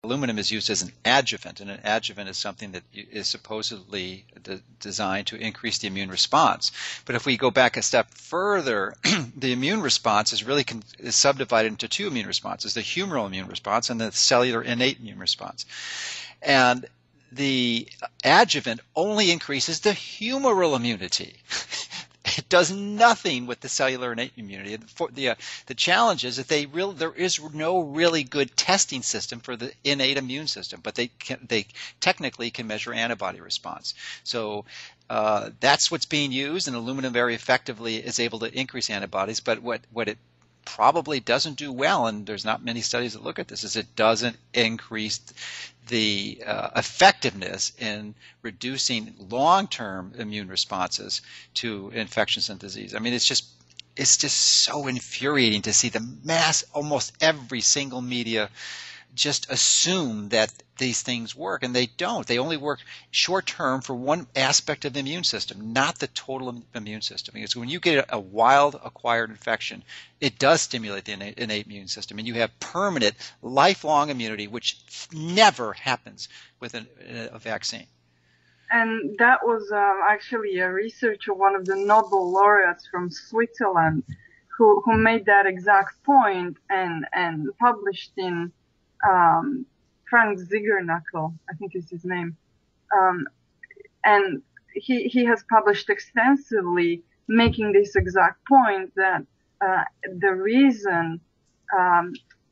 Aluminum is used as an adjuvant, and an adjuvant is something that is supposedly designed to increase the immune response. But if we go back a step further, the immune response is really is subdivided into two immune responses, the humoral immune response and the cellular innate immune response. And the adjuvant only increases the humoral immunity. It does nothing with the cellular innate immunity. The challenge is that there is no really good testing system for the innate immune system, but they technically can measure antibody response. So that's what's being used, and aluminum very effectively is able to increase antibodies. But what it probably doesn't do well, and there's not many studies that look at this, is it doesn't increase the effectiveness in reducing long-term immune responses to infections and disease. I mean, it's just so infuriating to see the almost every single media just assume that these things work, and they don't. They only work short-term for one aspect of the immune system, not the total immune system. Because when you get a wild acquired infection, it does stimulate the innate immune system, and you have permanent, lifelong immunity, which never happens with a vaccine. And that was actually a researcher, one of the Nobel laureates from Switzerland, who made that exact point and published in Frank Zigernagel, I think is his name. And he has published extensively making this exact point that the reason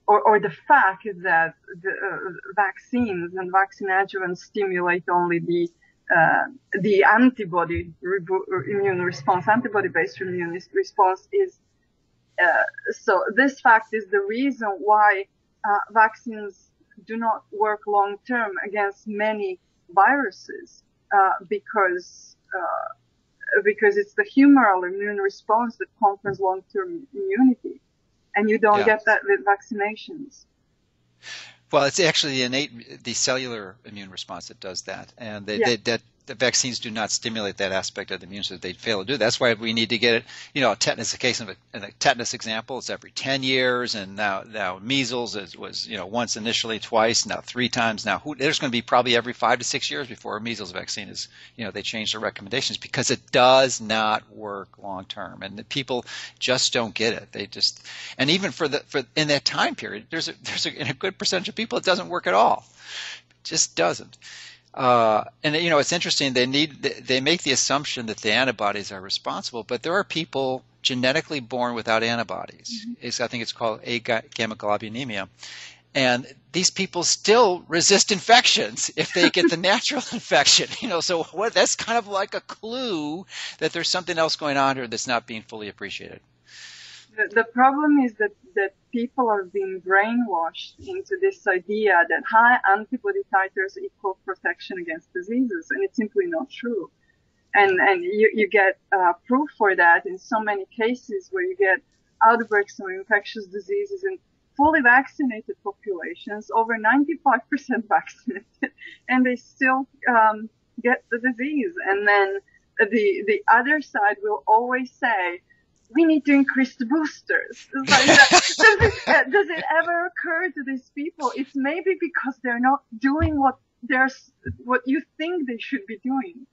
or the fact is that the vaccines and vaccine adjuvants stimulate only the antibody immune response, antibody-based immune response is so this fact is the reason why vaccines do not work long-term against many viruses because it's the humoral immune response that confers long-term immunity, and you don't get that with vaccinations. Well, it's actually the cellular immune response that does that, and the vaccines do not stimulate that aspect of the immune system. They fail to do that. That's why we need to get it. A tetanus, a case of a tetanus example, it's every 10 years, and now measles was once initially, twice, now 3 times. Now there's going to be probably every 5 to 6 years before a measles vaccine is they change their recommendations because it does not work long term, and the people just don't get it. They just, and even for in that time period, there's a good percentage of people it doesn't work at all. It just doesn't. And it's interesting. They make the assumption that the antibodies are responsible, but there are people genetically born without antibodies. Mm-hmm. I think it's called agammaglobulinemia, and these people still resist infections if they get the natural infection. So that's kind of like a clue that there's something else going on here that's not being fully appreciated. The problem is that people are being brainwashed into this idea that high antibody titers equal protection against diseases, and it's simply not true. And you get proof for that in so many cases where you get outbreaks of infectious diseases in fully vaccinated populations, over 95% vaccinated, and they still get the disease. And then the other side will always say, we need to increase the boosters. Does it ever occur to these people? It's maybe because they're not doing what you think they should be doing.